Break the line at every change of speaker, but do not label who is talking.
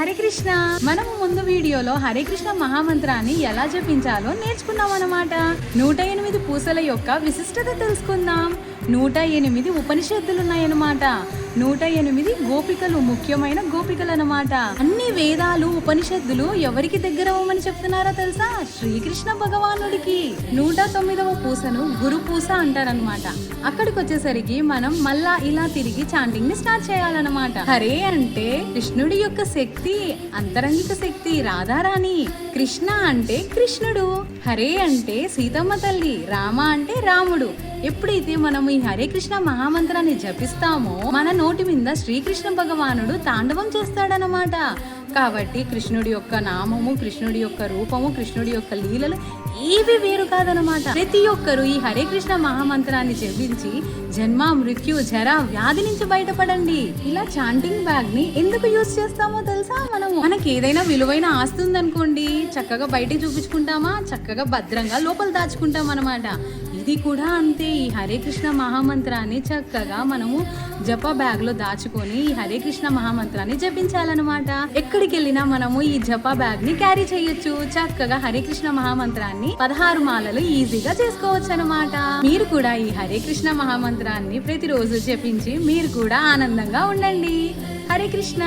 హరే కృష్ణ. మనము ముందు వీడియోలో హరే కృష్ణ మహామంత్రాన్ని ఎలా జపించాలో నేర్చుకున్నాం అన్నమాట. 108 పూసల యొక్క విశిష్టత తెలుసుకుందాం. 108 ఉపనిషత్తులున్నాయన్నమాట. 108 గోపికలు, ముఖ్యమైన గోపికలు అన్నమాట. అన్ని వేదాలు, ఉపనిషత్తులు ఎవరికి దగ్గర అవ్వమని చెప్తున్నారో తెలుసా? శ్రీకృష్ణ భగవానుడికి. 109వ పూసను గురు పూస అంటారనమాట. అక్కడికి వచ్చేసరికి మనం మళ్ళా ఇలా తిరిగి చాంటింగ్ ని స్టార్ట్ చేయాలన్నమాట. హరే అంటే కృష్ణుడి యొక్క శక్తి, అంతరంగిక శక్తి, రాధారాణి. కృష్ణ అంటే కృష్ణుడు, హరే అంటే సీతమ్మ తల్లి, రామ అంటే రాముడు. ఎప్పుడైతే మనం ఈ హరే కృష్ణ మహామంత్రాన్ని జపిస్తామో మన నోటి మీద శ్రీకృష్ణ భగవానుడు తాండవం చేస్తాడనమాట. కాబట్టి కృష్ణుడి యొక్క నామము, కృష్ణుడి యొక్క రూపము, కృష్ణుడి యొక్క లీలలు ఏవి వేరు కాదనమాట. ప్రతి ఒక్కరు ఈ హరే కృష్ణ మహామంత్రాన్ని జపించి జన్మ, మృత్యు, జర, వ్యాధి నుంచి బయటపడండి. ఇలా చాంటింగ్ బ్యాగ్ ని ఎందుకు యూజ్ చేస్తామో తెలుసా? మనకి ఏదైనా విలువైన ఆస్తి ఉందనుకోండి, చక్కగా బయటికి చూపించుకుంటామా, చక్కగా భద్రంగా లోపల దాచుకుంటాం అనమాట. ఇది కూడా అంతే. ఈ హరే కృష్ణ మహామంత్రాన్ని చక్కగా మనము జప బ్యాగ్ లో దాచుకొని ఈ హరే కృష్ణ మహామంత్రాన్ని జపించాలన్నమాట. ఎక్కడికి వెళ్ళినా మనము ఈ జప బ్యాగ్ ని క్యారీ చేయొచ్చు. చక్కగా హరే కృష్ణ మహామంత్రాన్ని 16 మాలలు ఈజీగా చేసుకోవచ్చు అనమాట. మీరు కూడా ఈ హరే కృష్ణ మహామంత్రాన్ని ప్రతిరోజు జపించి మీరు కూడా ఆనందంగా ఉండండి. హరే కృష్ణ.